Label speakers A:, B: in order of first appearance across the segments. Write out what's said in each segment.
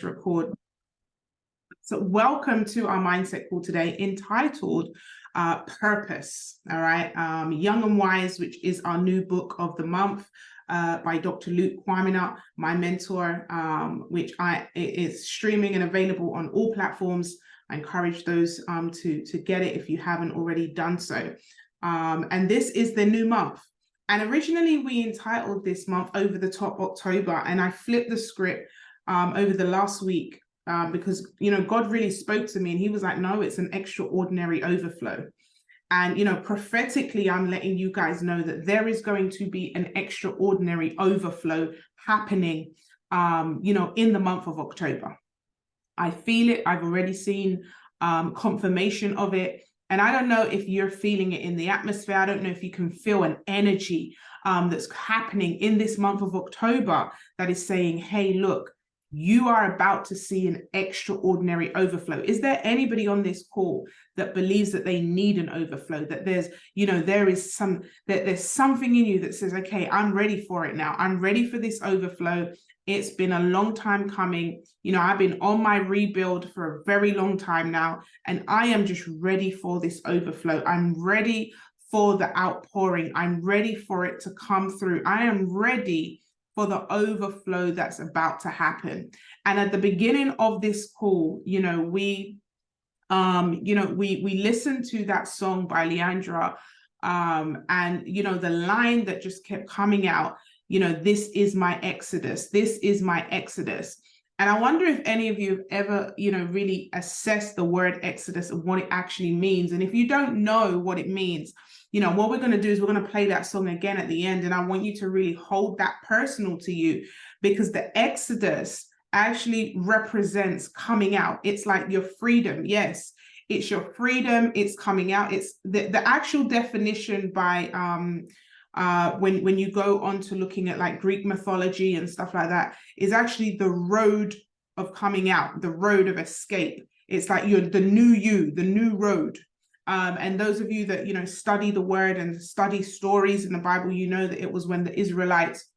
A: record. So welcome to our mindset call today entitled Purpose, all right? Young and Wise, which is our new book of the month by Dr. Luke Kwamina, my mentor, which is streaming and available on all platforms. I encourage those to get it if you haven't already done so. And this is the new month. And originally we entitled this month Over the Top October, and I flipped the script over the last week because, you know, God really spoke to me and he was like, no, it's an extraordinary overflow. And, you know, prophetically, I'm letting you guys know that there is going to be an extraordinary overflow happening, you know, in the month of October. I feel it. I've already seen confirmation of it. And I don't know if you're feeling it in the atmosphere. I don't know if you can feel an energy that's happening in this month of October that is saying, hey, look, you are about to see an extraordinary overflow. Is there anybody on this call that believes that they need an overflow, that there's, you know, there's something in you that says, okay, I'm ready for it now. I'm ready for this overflow. It's been a long time coming. You know, I've been on my rebuild for a very long time now, and I am just ready for this overflow. I'm ready for the outpouring. I'm ready for it to come through. I am ready for the overflow that's about to happen. And at the beginning of this call, you know, we listened to that song by Leandra, and, you know, the line that just kept coming out, you know, this is my Exodus. This is my Exodus. And I wonder if any of you have ever, you know, really assessed the word Exodus and what it actually means. And if you don't know what it means, you know, what we're going to do is we're going to play that song again at the end. And I want you to really hold that personal to you, because the Exodus actually represents coming out. It's like your freedom. Yes, it's your freedom. It's coming out. It's the actual definition by when you go on to looking at like Greek mythology and stuff like that, is actually the road of coming out, the road of escape. It's like you're the new you, the new road. And those of you that, you know, study the word and study stories in the Bible, you know that it was when the Israelites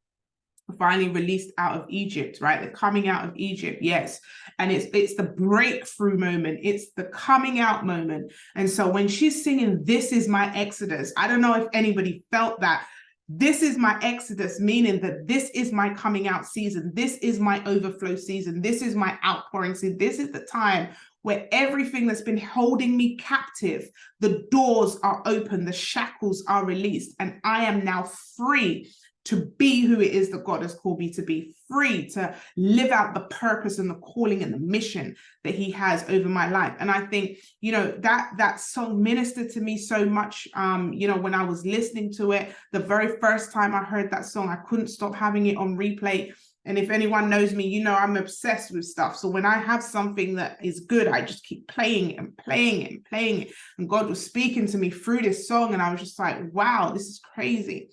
A: were finally released out of Egypt, right? They're coming out of Egypt, yes. And it's the breakthrough moment. It's the coming out moment. And so when she's singing, this is my Exodus, I don't know if anybody felt that. This is my Exodus, meaning that this is my coming out season. This is my overflow season. This is my outpouring season. This is the time where everything that's been holding me captive, the doors are open, the shackles are released, and I am now free to be who it is that God has called me to be, free to live out the purpose and the calling and the mission that he has over my life. And I think, you know, that song ministered to me so much. You know, when I was listening to it, the very first time I heard that song, I couldn't stop having it on replay. And if anyone knows me, you know, I'm obsessed with stuff. So when I have something that is good, I just keep playing it and playing it and playing it. And God was speaking to me through this song. And I was just like, wow, this is crazy.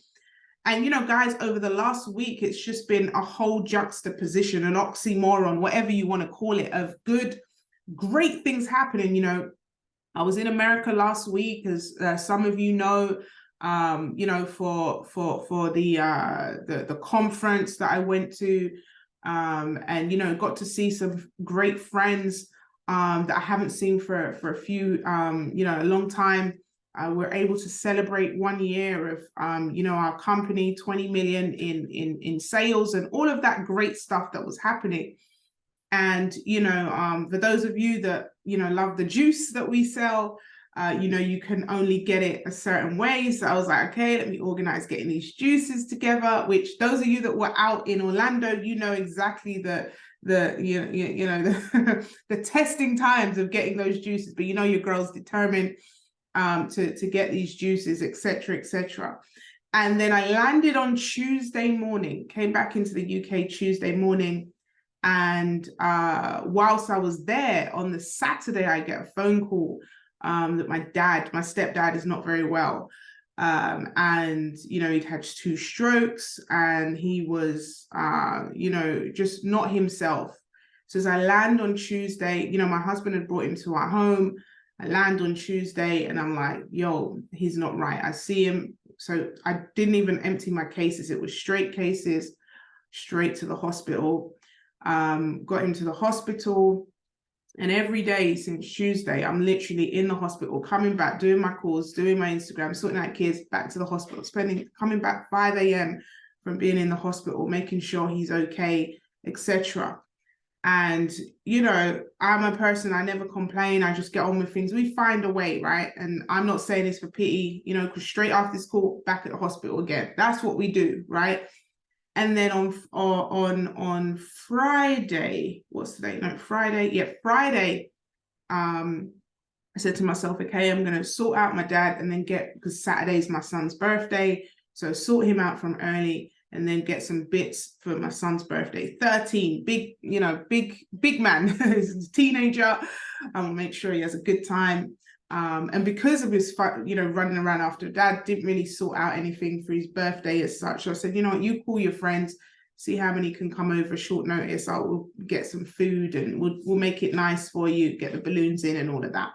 A: And, you know, guys, over the last week, it's just been a whole juxtaposition, an oxymoron, whatever you want to call it, of good, great things happening. You know, I was in America last week, as some of you know, you know, for the conference that I went to, and, you know, got to see some great friends that I haven't seen for a few, you know, a long time. We're able to celebrate 1 year of, you know, our company, 20 million in sales and all of that great stuff that was happening. And, you know, for those of you that, you know, love the juice that we sell, you know, you can only get it a certain way. So I was like, okay, let me organize getting these juices together, which those of you that were out in Orlando, you know exactly the testing times of getting those juices. But, you know, your girl's determined to get these juices, etc., etc. And then I landed on Tuesday morning, came back into the UK Tuesday morning. And whilst I was there on the Saturday, I get a phone call that my stepdad is not very well. And, you know, he'd had 2 strokes and he was, you know, just not himself. So as I land on Tuesday, you know, my husband had brought him to our home. I land on Tuesday and I'm like, yo, he's not right. I see him. So I didn't even empty my cases. It was straight cases, straight to the hospital. got him to the hospital. And every day since Tuesday, I'm literally in the hospital, coming back, doing my calls, doing my Instagram, sorting out kids, back to the hospital, coming back 5 a.m. from being in the hospital, making sure he's okay, etc. And, you know, I'm a person, I never complain. I just get on with things. We find a way, right? And I'm not saying this for pity, you know, because straight after this call, back at the hospital again. That's what we do, right? And then on Friday, what's the date? No, Friday. Yeah, Friday. I said to myself, okay, I'm going to sort out my dad and then because Saturday's my son's birthday. So sort him out from early and then get some bits for my son's birthday. 13, big man. He's a teenager. I'll make sure he has a good time. And because of his, running around after dad, didn't really sort out anything for his birthday as such. So I said, you know what, you call your friends, see how many can come over short notice. I'll get some food and we'll make it nice for you, get the balloons in and all of that.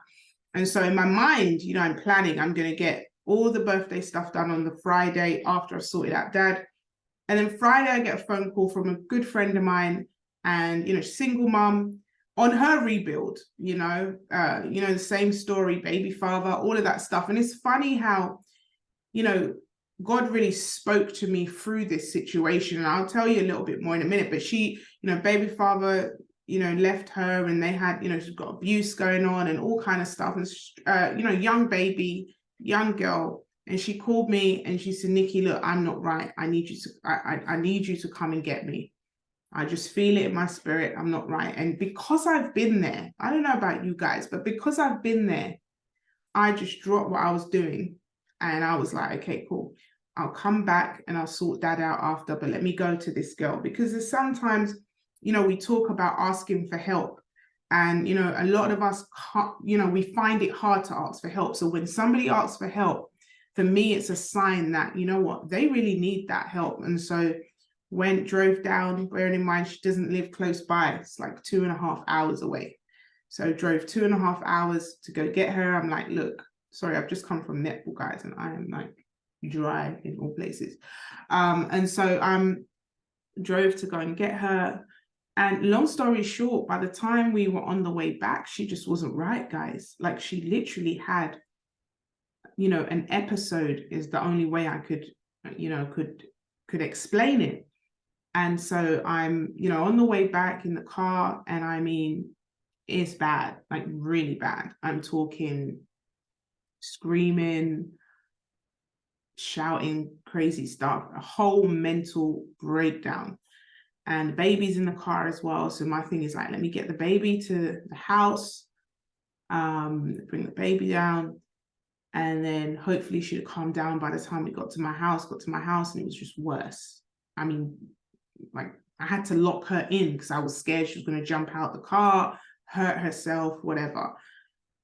A: And so in my mind, you know, I'm planning, I'm going to get all the birthday stuff done on the Friday after I've sorted out dad. And then Friday, I get a phone call from a good friend of mine and, you know, single mom on her rebuild, the same story, baby father, all of that stuff. And it's funny how, you know, God really spoke to me through this situation. And I'll tell you a little bit more in a minute, but she, you know, baby father, you know, left her and they had, you know, she's got abuse going on and all kind of stuff. And, young baby, young girl. And she called me and she said, Nikki, look, I'm not right. I need you to come and get me. I just feel it in my spirit. I'm not right. And because I've been there, I don't know about you guys, but because I've been there, I just dropped what I was doing. And I was like, okay, cool. I'll come back and I'll sort that out after, but let me go to this girl. Because there's sometimes, you know, we talk about asking for help. And, you know, a lot of us, we find it hard to ask for help. So when somebody asks for help, for me, it's a sign that, you know what, they really need that help. And so drove down, bearing in mind she doesn't live close by. It's like 2.5 hours away. So drove 2.5 hours to go get her. I'm like, look, sorry, I've just come from netball, guys, and I am like dry in all places. And so drove to go and get her. And long story short, by the time we were on the way back, she just wasn't right, guys. Like she literally had, you know, an episode is the only way I could, could explain it. And so I'm, you know, on the way back in the car, and I mean, it's bad, like really bad. I'm talking screaming, shouting, crazy stuff, a whole mental breakdown. And the baby's in the car as well. So my thing is like, let me get the baby to the house, bring the baby down. And then hopefully she'd calm down by the time we got to my house, and it was just worse. I mean, like I had to lock her in because I was scared she was going to jump out the car, hurt herself, whatever.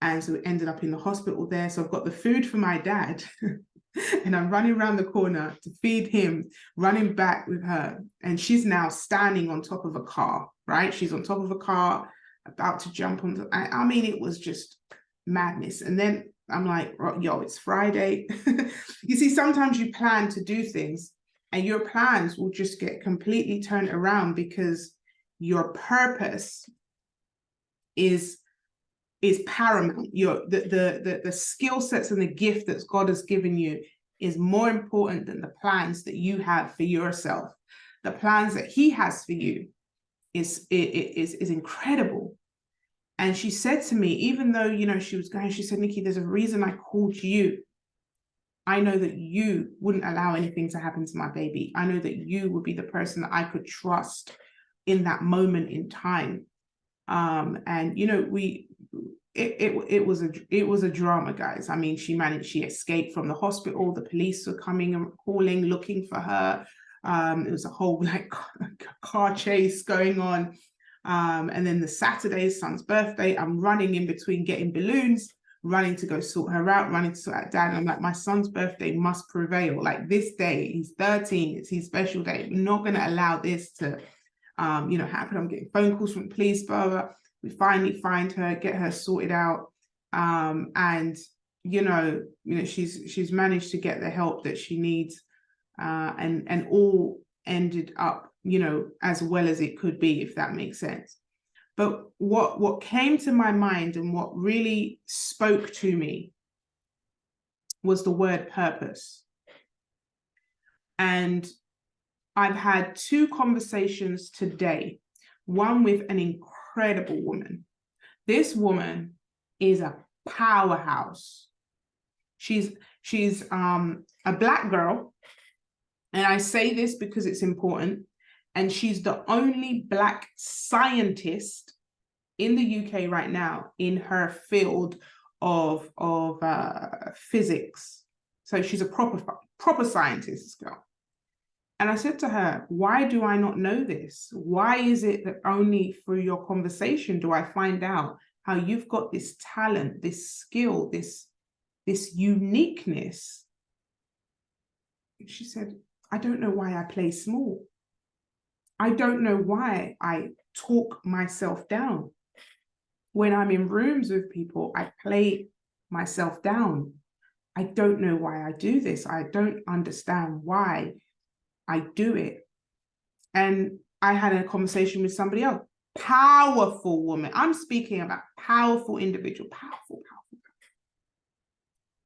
A: And so we ended up in the hospital there. So I've got the food for my dad and I'm running around the corner to feed him, running back with her. And she's now standing on top of a car, right? She's on top of a car, about to jump on. I mean, it was just madness. And then I'm like, yo, it's Friday. You see, sometimes you plan to do things and your plans will just get completely turned around because your purpose is paramount. The skill sets and the gift that God has given you is more important than the plans that you have for yourself. The plans that He has for you is incredible. And she said to me, even though, you know, she was going, she said, Nikki, there's a reason I called you. I know that you wouldn't allow anything to happen to my baby. I know that you would be the person that I could trust in that moment in time. And, you know, it was a drama, guys. I mean, she escaped from the hospital. The police were coming and calling, looking for her. It was a whole like car chase going on. And then the Saturday, son's birthday, I'm running in between getting balloons, running to go sort her out, running to sort out dad. And I'm like, my son's birthday must prevail. Like this day, he's 13, it's his special day. We're not going to allow this to, happen. I'm getting phone calls from the police, blah, blah. We finally find her, get her sorted out. And she's managed to get the help that she needs. And all ended up, as well as it could be, if that makes sense. But what came to my mind and what really spoke to me was the word purpose. And I've had 2 conversations today, one with an incredible woman. This woman is a powerhouse. She's a Black girl, and I say this because it's important, and she's the only Black scientist in the UK right now in her field of physics. So she's a proper scientist, this girl. And I said to her, why do I not know this? Why is it that only through your conversation do I find out how you've got this talent, this skill, this uniqueness? She said, I don't know why I play small. I don't know why I talk myself down. When I'm in rooms with people, I play myself down. I don't know why I do this. I don't understand why I do it. And I had a conversation with somebody else, powerful woman. I'm speaking about powerful individual, powerful.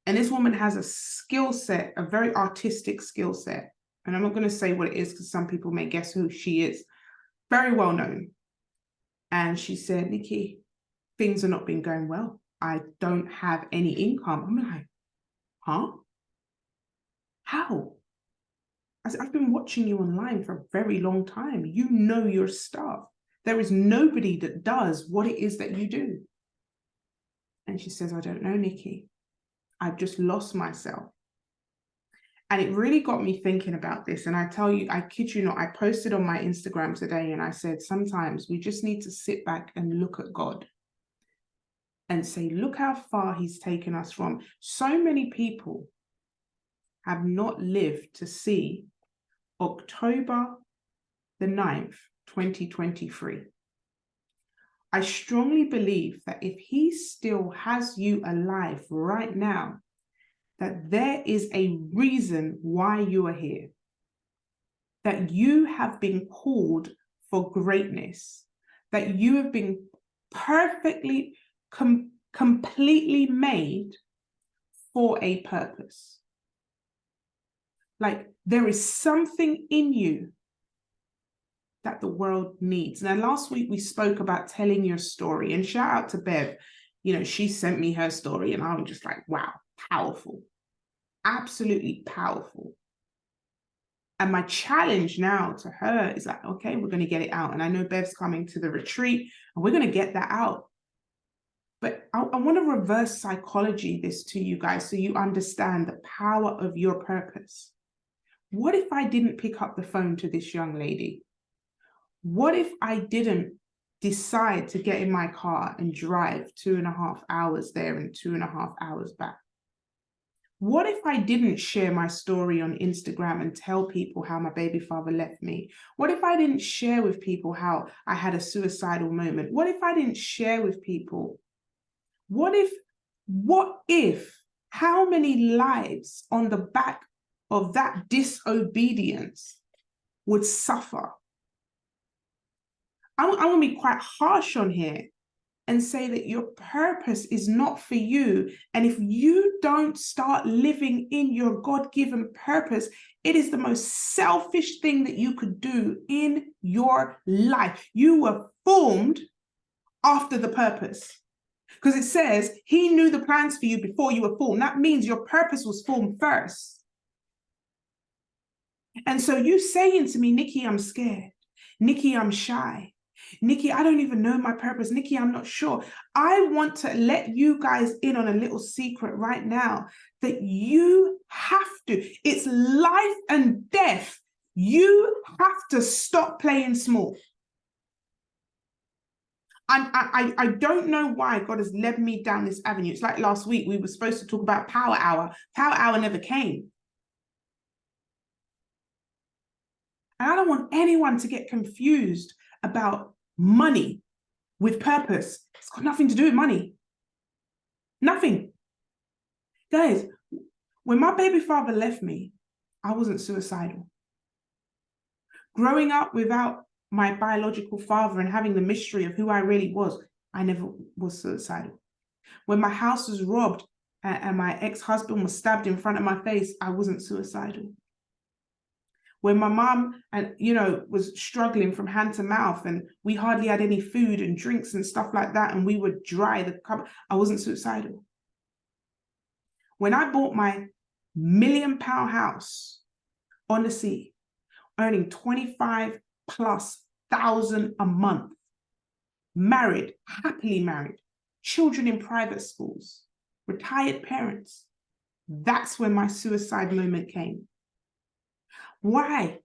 A: And this woman has a skill set, a very artistic skill set. And I'm not going to say what it is because some people may guess who she is. Very well known. And she said, Nikki, things are not been going well. I don't have any income. I'm like, huh? How? I said, I've been watching you online for a very long time. You know your stuff. There is nobody that does what it is that you do. And she says, I don't know, Nikki. I've just lost myself. And it really got me thinking about this. And I tell you, I kid you not, I posted on my Instagram today and I said, sometimes we just need to sit back and look at God and say, look how far he's taken us from. So many people have not lived to see October the 9th, 2023. I strongly believe that if he still has you alive right now, that there is a reason why you are here, that you have been called for greatness, that you have been perfectly, completely made for a purpose. Like there is something in you that the world needs. Now, last week we spoke about telling your story, and shout out to Bev. She sent me her story and I'm just like, wow, powerful, absolutely powerful. And my challenge now to her is like, okay, we're going to get it out. And I know Bev's coming to the retreat and we're going to get that out. But I want to reverse psychology this to you guys so you understand the power of your purpose. What if I didn't pick up the phone to this young lady? What if I didn't decide to get in my car and drive 2.5 hours there and 2.5 hours back? What if I didn't share my story on Instagram and tell people how my baby father left me? What if I didn't share with people how I had a suicidal moment? What if I didn't share with people? What if, how many lives on the back of that disobedience would suffer? I want to be quite harsh on here and say that your purpose is not for you. And if you don't start living in your God-given purpose, it is the most selfish thing that you could do in your life. You were formed after the purpose. Because it says he knew the plans for you before you were formed. That means your purpose was formed first. And so you saying to me, Nikki, I'm scared. Nikki, I'm shy. Nikki, I don't even know my purpose. Nikki, I'm not sure. I want to let you guys in on a little secret right now that you have to. It's life and death. You have to stop playing small. I don't know why God has led me down this avenue. It's like last week, we were supposed to talk about Power Hour. Power Hour never came. And I don't want anyone to get confused about money with purpose. It's got nothing to do with money. Nothing. Guys, when my baby father left me, I wasn't suicidal. Growing up without my biological father and having the mystery of who I really was, I never was suicidal. When my house was robbed and my ex-husband was stabbed in front of my face, I wasn't suicidal. When my mom and was struggling from hand to mouth and we hardly had any food and drinks and stuff like that, and we would dry the cupboard, I wasn't suicidal. When I bought my £1 million house on the sea, earning 25,000+ a month, married, happily married, children in private schools, retired parents, that's when my suicide moment came. Why?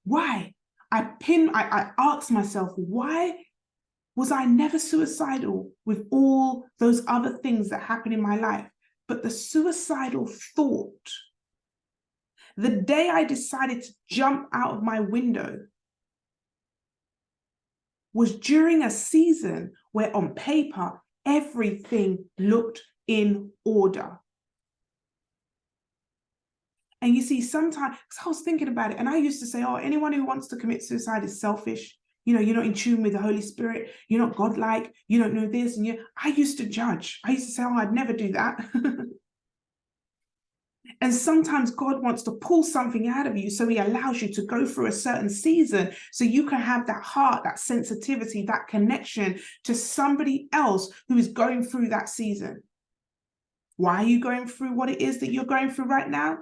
A: I asked myself, why was I never suicidal with all those other things that happened in my life? But the suicidal thought, the day I decided to jump out of my window, was during a season where on paper, everything looked in order. And you see, sometimes, because I was thinking about it, and I used to say, oh, anyone who wants to commit suicide is selfish. You're not in tune with the Holy Spirit. You're not godlike. You don't know this. And I used to judge. I used to say, oh, I'd never do that. And sometimes God wants to pull something out of you, so he allows you to go through a certain season so you can have that heart, that sensitivity, that connection to somebody else who is going through that season. Why are you going through what it is that you're going through right now?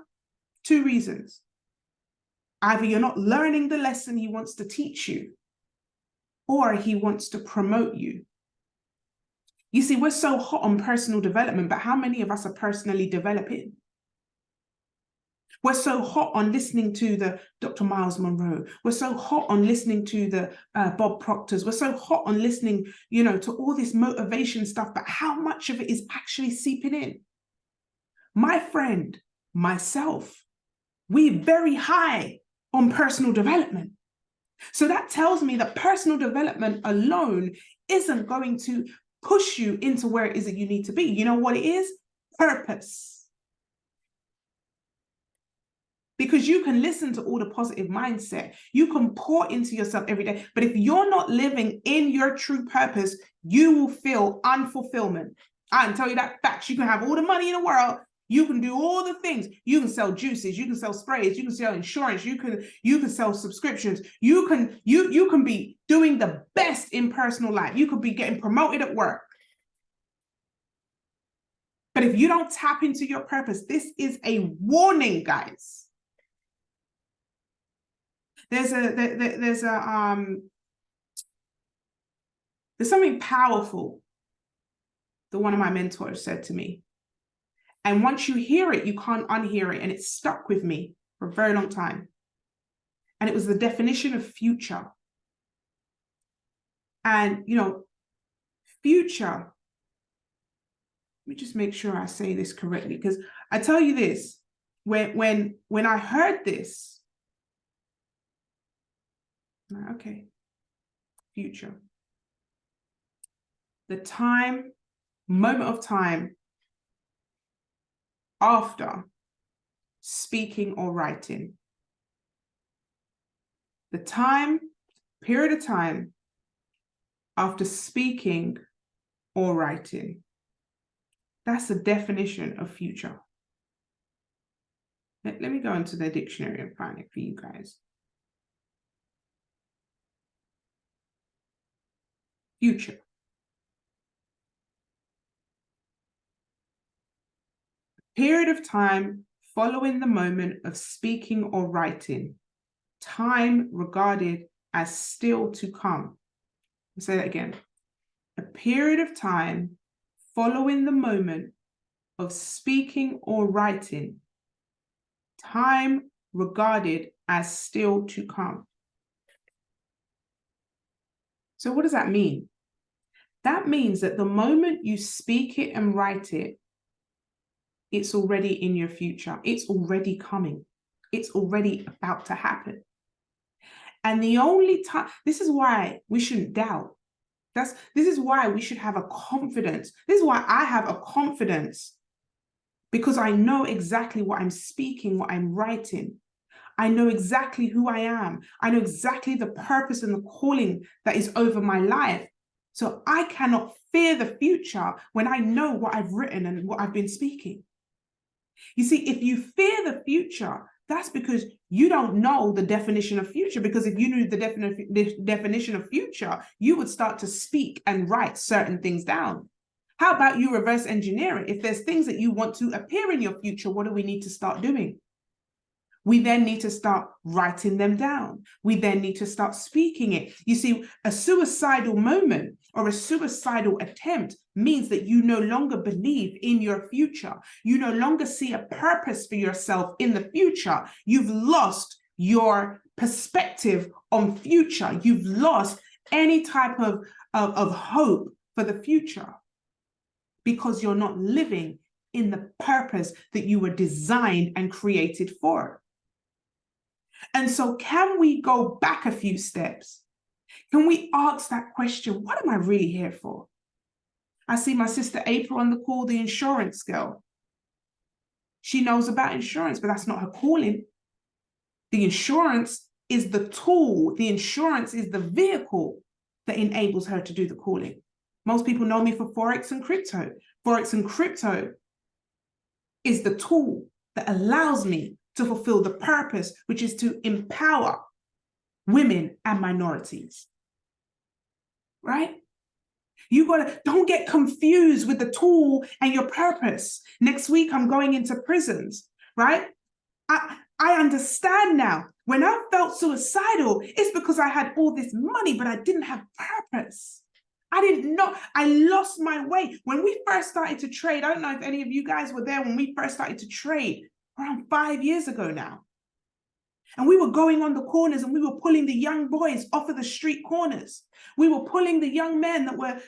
A: 2 reasons. Either you're not learning the lesson he wants to teach you, or he wants to promote you. You see, we're so hot on personal development, but how many of us are personally developing? We're so hot on listening to the Dr. Miles Monroe. We're so hot on listening to the Bob Proctors. We're so hot on listening, to all this motivation stuff, but how much of it is actually seeping in? My friend, myself, we're very high on personal development. So that tells me that personal development alone isn't going to push you into where it is that you need to be. You know what it is? Purpose. Because you can listen to all the positive mindset. You can pour into yourself every day. But if you're not living in your true purpose, you will feel unfulfillment. I can tell you that fact. You can have all the money in the world. You can do all the things. You can sell juices. You can sell sprays. You can sell insurance. You can sell subscriptions. You can be doing the best in personal life. You could be getting promoted at work. But if you don't tap into your purpose, this is a warning, guys. There's something powerful that one of my mentors said to me. And once you hear it, you can't unhear it. And it stuck with me for a very long time. And it was the definition of future. And, future, let me just make sure I say this correctly, because I tell you this, when I heard this, okay, future. The moment of time after speaking or writing. The period of time after speaking or writing. That's the definition of future. Let me go into the dictionary and find it for you guys. Future. Period of time following the moment of speaking or writing. Time regarded as still to come. I'll say that again. A period of time following the moment of speaking or writing. Time regarded as still to come. So what does that mean? That means that the moment you speak it and write it, it's already in your future. It's already coming. It's already about to happen. And the only time, this is why we shouldn't doubt. This is why we should have a confidence. This is why I have a confidence, because I know exactly what I'm speaking, what I'm writing. I know exactly who I am. I know exactly the purpose and the calling that is over my life. So I cannot fear the future when I know what I've written and what I've been speaking. You see, if you fear the future, that's because you don't know the definition of future. Because if you knew the definition of future, you would start to speak and write certain things down. How about you reverse engineer it? If there's things that you want to appear in your future, what do we need to start doing? We then need to start writing them down. We then need to start speaking it. You see, a suicidal moment or a suicidal attempt means that you no longer believe in your future. You no longer see a purpose for yourself in the future. You've lost your perspective on future. You've lost any type of hope for the future because you're not living in the purpose that you were designed and created for. And so can we go back a few steps? Can we ask that question, what am I really here for? I see my sister April on the call, the insurance girl. She knows about insurance, but that's not her calling. The insurance is the tool. The insurance is the vehicle that enables her to do the calling. Most people know me for Forex and crypto. Forex and crypto is the tool that allows me to fulfill the purpose, which is to empower women and minorities, right? Don't get confused with the tool and your purpose. Next week, I'm going into prisons, right? I understand now. When I felt suicidal, it's because I had all this money, but I didn't have purpose. I didn't know. I lost my way. When we first started to trade, I don't know if any of you guys were there when we first started to trade, around 5 years ago now. And we were going on the corners and we were pulling the young boys off of the street corners. We were pulling the young men that were,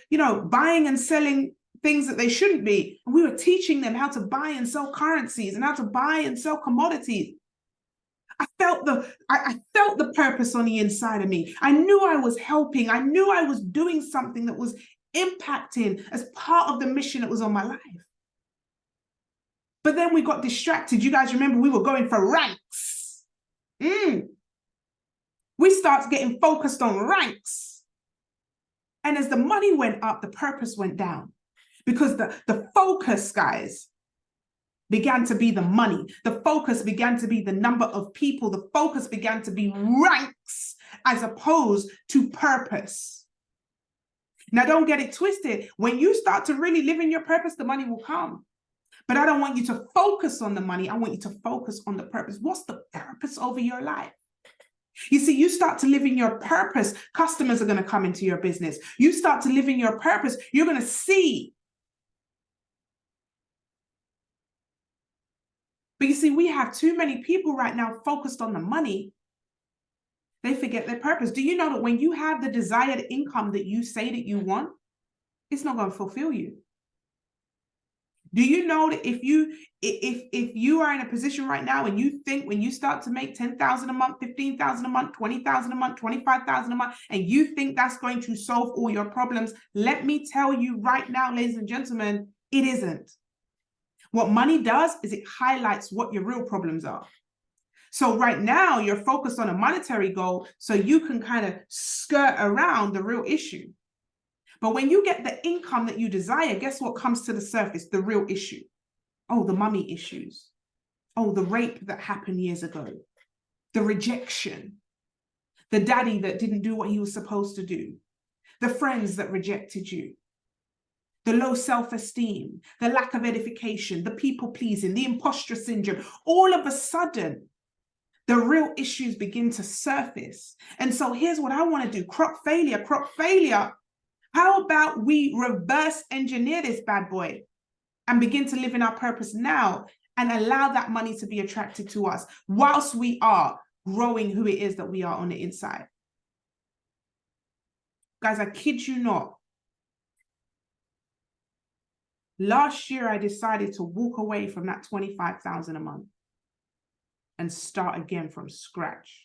A: buying and selling things that they shouldn't be. And we were teaching them how to buy and sell currencies and how to buy and sell commodities. I felt the purpose on the inside of me. I knew I was helping. I knew I was doing something that was impacting as part of the mission that was on my life. But then we got distracted. You guys remember we were going for ranks. We started getting focused on ranks. And as the money went up, the purpose went down. Because the focus, guys, began to be the money. The focus began to be the number of people. The focus began to be ranks as opposed to purpose. Now, don't get it twisted. When you start to really live in your purpose, the money will come. But I don't want you to focus on the money. I want you to focus on the purpose. What's the purpose over your life? You see, you start to live in your purpose, customers are going to come into your business. You start to live in your purpose, you're going to see. But you see, we have too many people right now focused on the money. They forget their purpose. Do you know that when you have the desired income that you say that you want, it's not going to fulfill you? Do you know that if you are in a position right now and you think when you start to make 10,000 a month, 15,000 a month, 20,000 a month, 25,000 a month, and you think that's going to solve all your problems, let me tell you right now, ladies and gentlemen, it isn't. What money does is it highlights what your real problems are. So right now you're focused on a monetary goal so you can kind of skirt around the real issue. But when you get the income that you desire, guess what comes to the surface? The real issue. Oh, the mummy issues. Oh, the rape that happened years ago. The rejection. The daddy that didn't do what he was supposed to do. The friends that rejected you. The low self-esteem. The lack of edification. The people-pleasing. The imposter syndrome. All of a sudden, the real issues begin to surface. And so here's what I want to do. Crop failure. How about we reverse engineer this bad boy and begin to live in our purpose now and allow that money to be attracted to us whilst we are growing who it is that we are on the inside? Guys, I kid you not. Last year, I decided to walk away from that 25,000 a month and start again from scratch.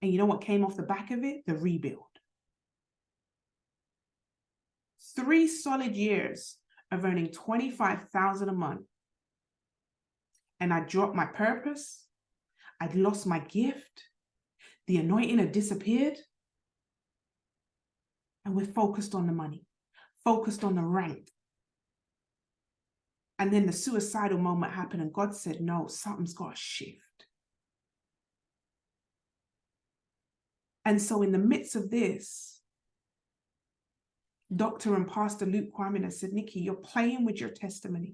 A: And you know what came off the back of it? The rebuild. 3 solid years of earning 25,000 a month. and I dropped my purpose, I'd lost my gift, the anointing had disappeared, and we're focused on the money, focused on the rank. And then the suicidal moment happened, and God said, no, something's got to shift. And so in the midst of this, Dr. and Pastor Luke Kwame said, Nikki, you're playing with your testimony.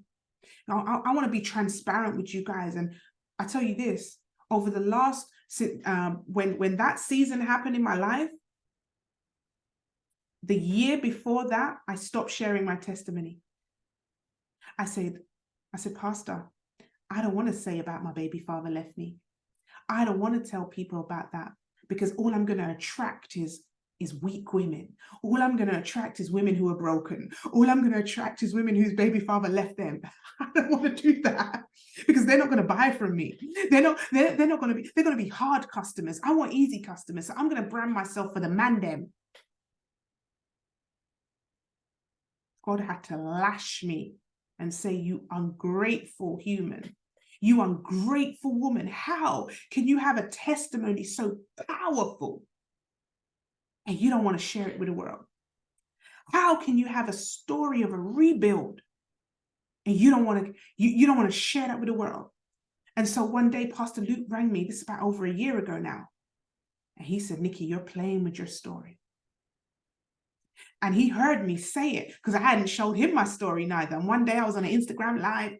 A: Now, I want to be transparent with you guys. And I tell you this, over the last, when that season happened in my life, the year before that, I stopped sharing my testimony. I said, Pastor, I don't want to say about my baby father left me. I don't want to tell people about that, because all I'm going to attract is weak women. All I'm going to attract is women who are broken. All I'm going to attract is women whose baby father left them. I don't want to do that, because they're not going to buy from me. They're going to be hard customers. I want easy customers. So I'm going to brand myself for the man them. God had to lash me and say, you ungrateful human. You ungrateful woman. How can you have a testimony so powerful and you don't want to share it with the world? How can you have a story of a rebuild and you don't want to share that with the world? And so one day, Pastor Luke rang me, this is about over a year ago now. And he said, Nikki, you're playing with your story. And he heard me say it because I hadn't showed him my story neither. And one day I was on an Instagram live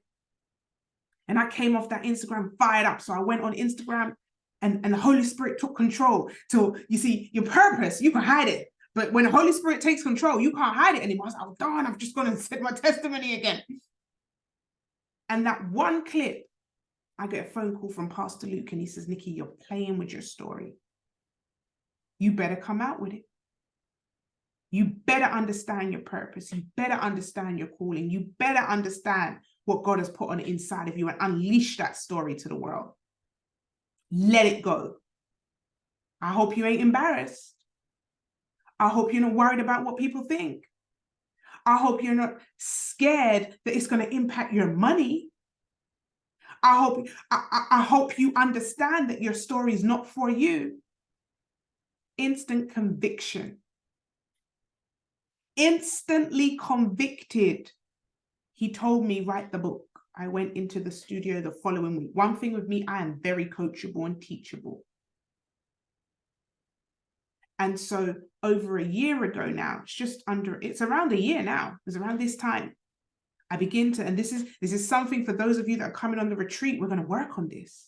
A: and I came off that Instagram fired up. So I went on Instagram and the Holy Spirit took control. So you see, your purpose, you can hide it. But when the Holy Spirit takes control, you can't hide it anymore. I was like, oh, darn, I've just gone and said my testimony again. And that one clip, I get a phone call from Pastor Luke and he says, Nikki, you're playing with your story. You better come out with it. You better understand your purpose. You better understand your calling. You better understand what God has put on the inside of you and unleash that story to the world. Let it go. I hope you ain't embarrassed. I hope you're not worried about what people think. I hope you're not scared that it's going to impact your money. I hope you understand that your story is not for you. Instant conviction. Instantly convicted. He told me, write the book. I went into the studio the following week. One thing with me, I am very coachable and teachable. And so over a year ago now, it's around a year now, it's around this time, I begin to, and this is something for those of you that are coming on the retreat, we're going to work on this.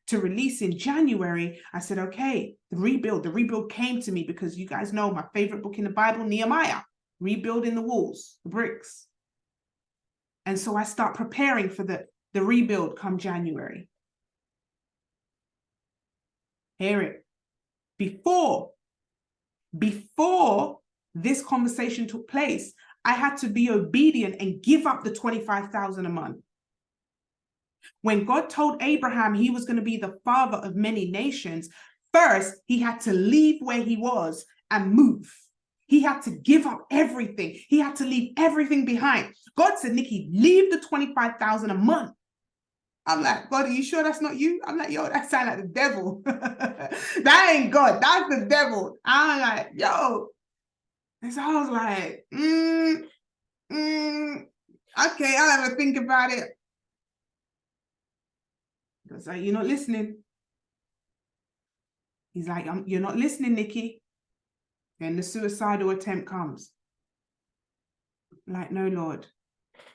A: To release in January, I said, okay, the rebuild came to me because you guys know my favorite book in the Bible, Nehemiah, rebuilding the walls, the bricks. And so I start preparing for the rebuild come January. Hear it. Before this conversation took place, I had to be obedient and give up the $25,000 a month. When God told Abraham he was going to be the father of many nations, first he had to leave where he was and move. He had to give up everything. He had to leave everything behind. God said, Nikki, leave the $25,000 a month. I'm like, God, are you sure that's not you? I'm like, yo, that sounds like the devil. That ain't God. That's the devil. I'm like, yo. And so I was like, okay, I'll have a think about it. I was like, you're not listening. He's like, you're not listening, Nikki. Then the suicidal attempt comes. I'm like, no, Lord,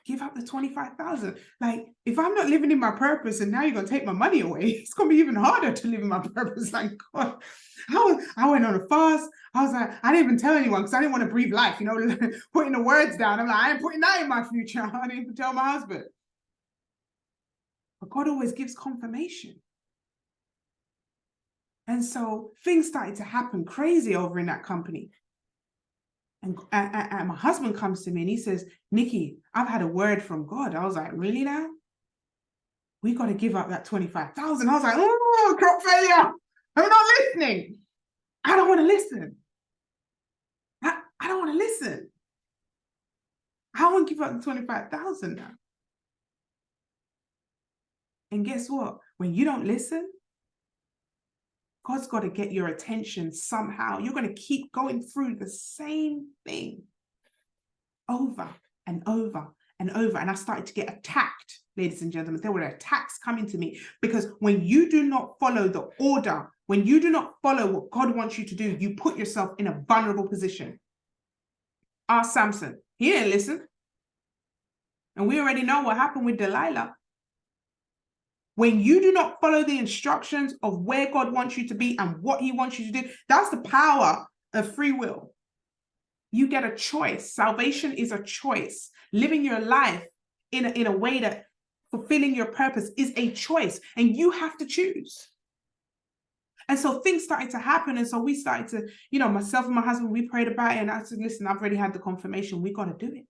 A: give up the $25,000. Like, if I'm not living in my purpose and now you're going to take my money away, it's going to be even harder to live in my purpose. Like, God, I went on a fast. I was like, I didn't even tell anyone because I didn't want to breathe life, putting the words down. I'm like, I ain't putting that in my future. I didn't even tell my husband. But God always gives confirmation. And so things started to happen crazy over in that company. And my husband comes to me and he says, Nikki, I've had a word from God. I was like, really now? We got to give up that $25,000. I was like, oh, crop failure. I'm not listening. I don't want to listen. I don't want to listen. I want to give up the $25,000 now. And guess what? When you don't listen, God's got to get your attention somehow. You're going to keep going through the same thing over and over and over. And I started to get attacked, ladies and gentlemen. There were attacks coming to me because when you do not follow the order, when you do not follow what God wants you to do, you put yourself in a vulnerable position. Ask Samson. He didn't listen. And we already know what happened with Delilah. When you do not follow the instructions of where God wants you to be and what he wants you to do, that's the power of free will. You get a choice. Salvation is a choice. Living your life in a way that fulfilling your purpose is a choice, and you have to choose. And so things started to happen. And so we started to, myself and my husband, we prayed about it. And I said, listen, I've already had the confirmation. We got to do it.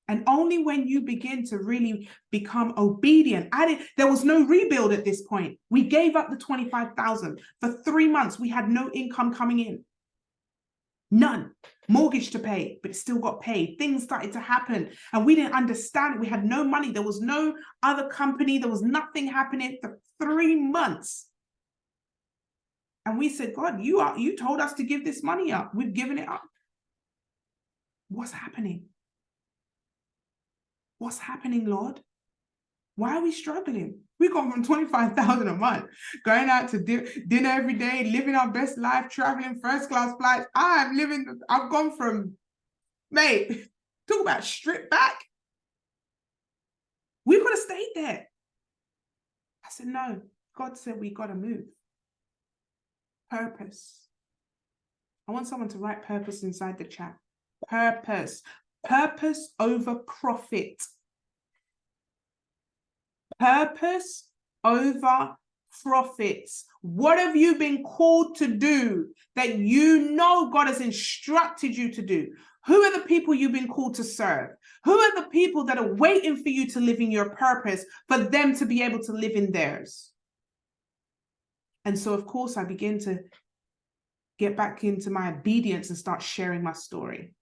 A: And only when you begin to really become obedient, there was no rebuild at this point. We gave up the 25,000 for 3 months. We had no income coming in. None. Mortgage to pay, but it still got paid. Things started to happen and we didn't understand it. We had no money. There was no other company. There was nothing happening for 3 months. And we said, God, you told us to give this money up. We've given it up. What's happening? What's happening, Lord? Why are we struggling? We've gone from 25,000 a month, going out to dinner every day, living our best life, traveling first class flights. I've gone from, mate, talk about strip back. We could have stayed there. I said, no. God said we got to move. Purpose. I want someone to write purpose inside the chat. Purpose. Purpose over profit. Purpose over profits. What have you been called to do that God has instructed you to do? Who are the people you've been called to serve? Who are the people that are waiting for you to live in your purpose, for them to be able to live in theirs? And so, of course, I begin to get back into my obedience and start sharing my story.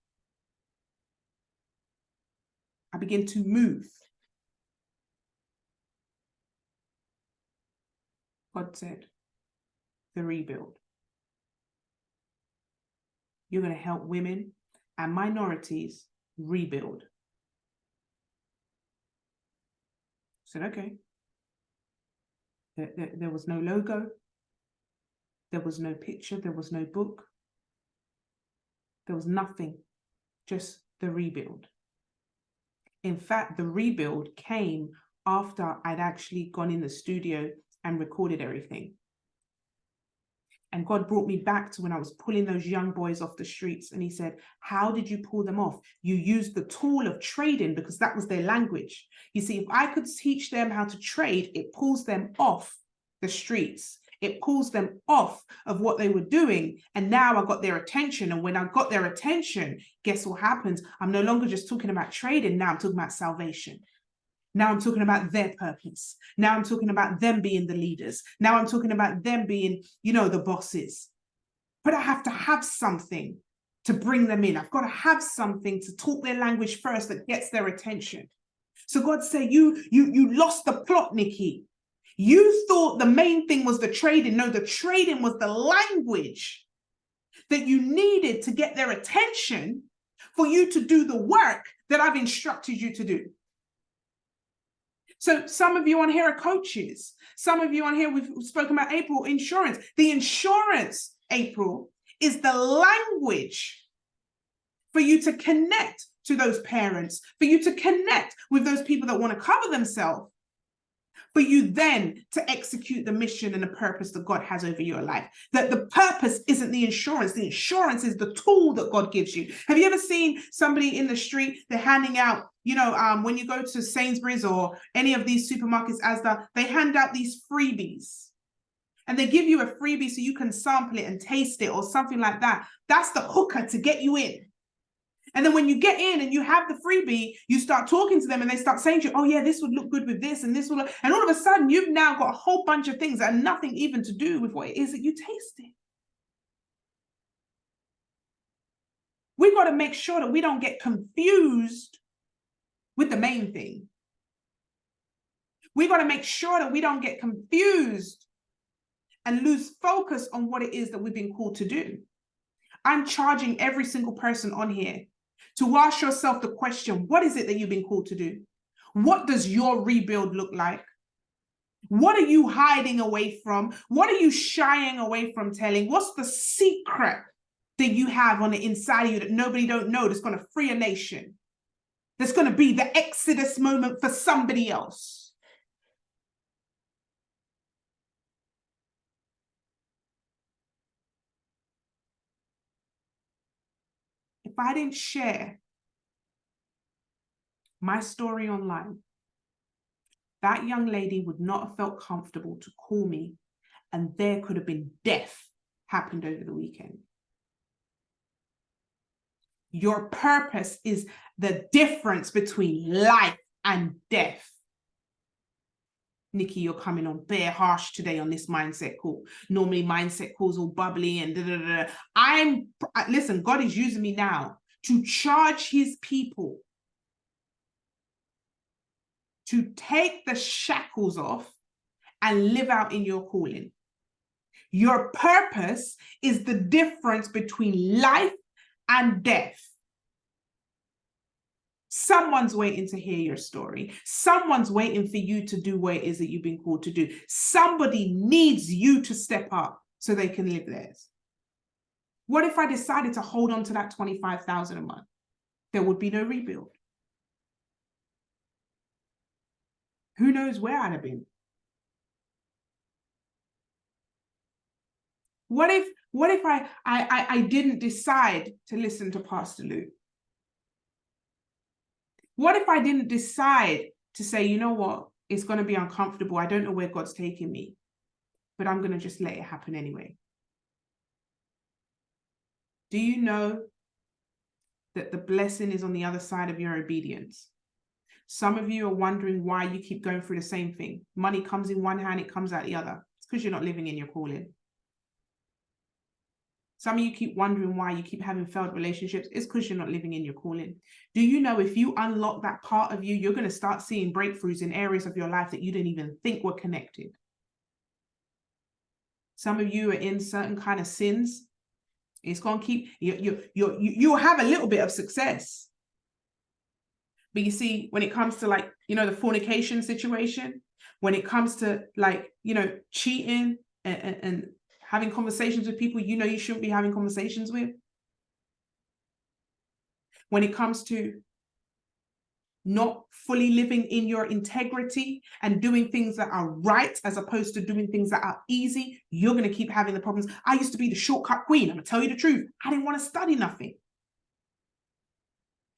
A: I begin to move. God said, the rebuild. You're going to help women and minorities rebuild. I said, okay. There was no logo. There was no picture. There was no book. There was nothing. Just the rebuild. In fact, the rebuild came after I'd actually gone in the studio and recorded everything. And God brought me back to when I was pulling those young boys off the streets. And he said, how did you pull them off? You used the tool of trading because that was their language. You see, if I could teach them how to trade, it pulls them off the streets. It pulls them off of what they were doing. And now I got their attention. And when I got their attention, guess what happens? I'm no longer just talking about trading. Now I'm talking about salvation. Now I'm talking about their purpose. Now I'm talking about them being the leaders. Now I'm talking about them being, the bosses. But I have to have something to bring them in. I've got to have something to talk their language first that gets their attention. So God said, you lost the plot, Nikki. You thought the main thing was the trading. No, the trading was the language that you needed to get their attention for you to do the work that I've instructed you to do. So some of you on here are coaches. Some of you on here, we've spoken about April, insurance. The insurance, April, is the language for you to connect to those parents, for you to connect with those people that want to cover themselves, for you then to execute the mission and the purpose that God has over your life. That the purpose isn't the insurance is the tool that God gives you. Have you ever seen somebody in the street, they're handing out, when you go to Sainsbury's or any of these supermarkets, Asda, they hand out these freebies. And they give you a freebie so you can sample it and taste it or something like that. That's the hooker to get you in. And then when you get in and you have the freebie, you start talking to them and they start saying to you, oh yeah, this would look good with this and this will look, and all of a sudden you've now got a whole bunch of things that are nothing even to do with what it is that you tasted. We've got to make sure that we don't get confused with the main thing. We got to make sure that we don't get confused and lose focus on what it is that we've been called to do. I'm charging every single person on here to ask yourself the question, what is it that you've been called to do? What does your rebuild look like? What are you hiding away from? What are you shying away from telling? What's the secret that you have on the inside of you that nobody don't know that's going to free a nation? That's going to be the Exodus moment for somebody else. If I didn't share my story online, that young lady would not have felt comfortable to call me, and there could have been death happened over the weekend. Your purpose is the difference between life and death. Nikki, you're coming on bare harsh today on this mindset call. Normally mindset calls all bubbly and listen, God is using me now to charge his people to take the shackles off and live out in your calling. Your purpose is the difference between life and death. Someone's waiting to hear your story. Someone's waiting for you to do what it is that you've been called to do. Somebody needs you to step up so they can live theirs. What if I decided to hold on to that 25,000 a month? There would be no rebuild. Who knows where I'd have been? What if I didn't decide to listen to Pastor Luke? What if I didn't decide to say, you know what, it's going to be uncomfortable. I don't know where God's taking me, but I'm going to just let it happen anyway. Do you know that the blessing is on the other side of your obedience? Some of you are wondering why you keep going through the same thing. Money comes in one hand, it comes out the other. It's because you're not living in your calling. Some of you keep wondering why you keep having failed relationships. It's because you're not living in your calling. Do you know if you unlock that part of you, you're going to start seeing breakthroughs in areas of your life that you didn't even think were connected. Some of you are in certain kind of sins. It's going to keep, you'll have a little bit of success. But you see, when it comes to like, the fornication situation, when it comes to like, cheating and having conversations with people you shouldn't be having conversations with. When it comes to not fully living in your integrity and doing things that are right as opposed to doing things that are easy, you're going to keep having the problems. I used to be the shortcut queen. I'm going to tell you the truth. I didn't want to study nothing.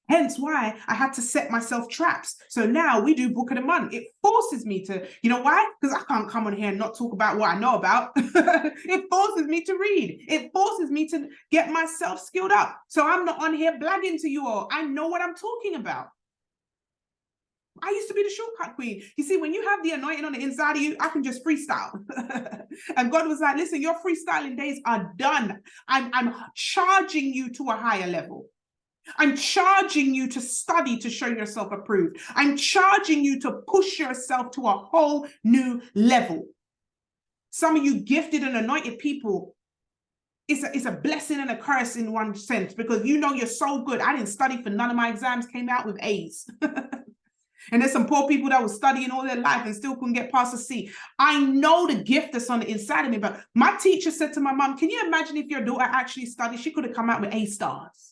A: Hence why I had to set myself traps. So now we do book of the month. It forces me to, you know why? Because I can't come on here and not talk about what I know about. It forces me to read. It forces me to get myself skilled up. So I'm not on here blagging to you all. I know what I'm talking about. I used to be the shortcut queen. You see, when you have the anointing on the inside of you, I can just freestyle. And God was like, listen, your freestyling days are done. I'm charging you to a higher level. I'm charging you to study to show yourself approved. I'm charging you to push yourself to a whole new level. Some of you gifted and anointed people, it's a blessing and a curse in one sense, because you're so good. I didn't study for none of my exams, came out with A's. And there's some poor people that were studying all their life and still couldn't get past a C. I know the gift that's on the inside of me, but my teacher said to my mom, can you imagine if your daughter actually studied? She could have come out with A stars.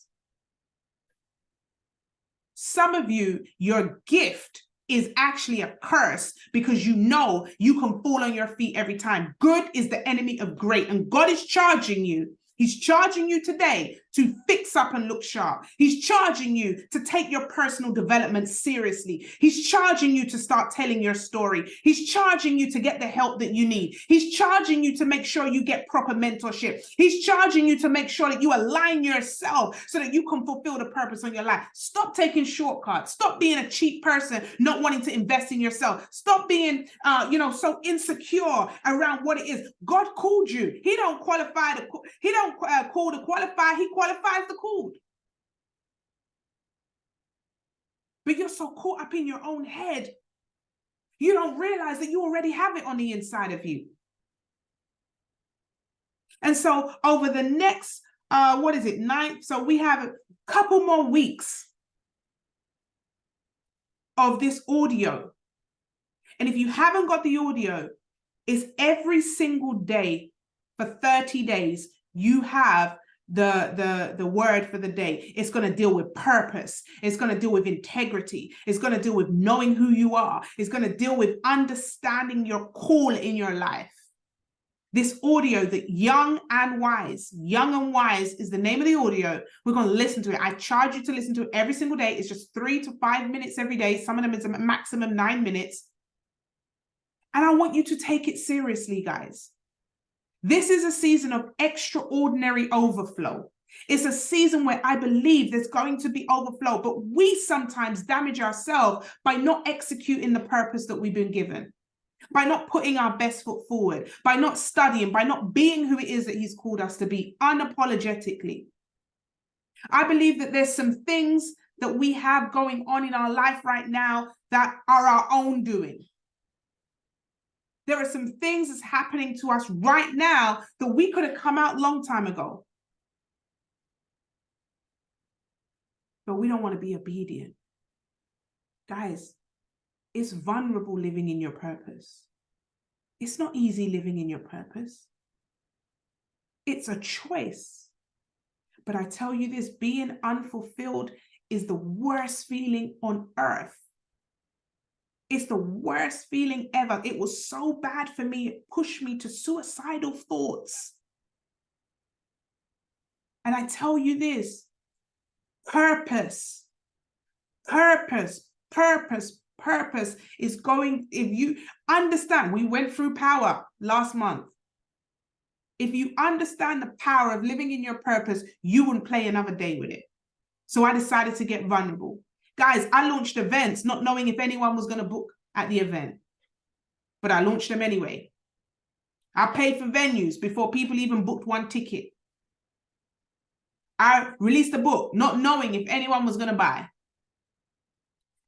A: Some of you, your gift is actually a curse because you can fall on your feet every time. Good is the enemy of great, and God is charging you. He's charging you today to fix up and look sharp. He's charging you to take your personal development seriously. He's charging you to start telling your story. He's charging you to get the help that you need. He's charging you to make sure you get proper mentorship. He's charging you to make sure that you align yourself so that you can fulfill the purpose on your life. Stop taking shortcuts. Stop being a cheap person, not wanting to invest in yourself. Stop being, so insecure around what it is. God called you. He don't qualify he don't call to qualify. He qualifies the called. But you're so caught up in your own head. You don't realize that you already have it on the inside of you. And so over the next, what is it, 9? So we have a couple more weeks of this audio. And if you haven't got the audio, it's every single day for 30 days, you have the word for the day. It's going to deal with purpose. It's going to deal with integrity. It's going to deal with knowing who you are. It's going to deal with understanding your call in your life. This audio, that Young and Wise is the name of the audio. We're going to listen to it. I charge you to listen to it every single day. It's just 3 to 5 minutes every day. Some of them is a maximum 9 minutes. And I want you to take it seriously, guys. This is a season of extraordinary overflow. It's a season where I believe there's going to be overflow, but we sometimes damage ourselves by not executing the purpose that we've been given, by not putting our best foot forward, by not studying, by not being who it is that he's called us to be unapologetically. I believe that there's some things that we have going on in our life right now that are our own doing. There are some things that's happening to us right now that we could have come out a long time ago. But we don't want to be obedient. Guys, it's vulnerable living in your purpose. It's not easy living in your purpose. It's a choice. But I tell you this, being unfulfilled is the worst feeling on earth. It's the worst feeling ever. It was so bad for me. It pushed me to suicidal thoughts. And I tell you this, purpose is going, if you understand, we went through power last month. If you understand the power of living in your purpose, you wouldn't play another day with it. So I decided to get vulnerable. Guys, I launched events not knowing if anyone was going to book at the event, but I launched them anyway. I paid for venues before people even booked one ticket. I released a book not knowing if anyone was going to buy.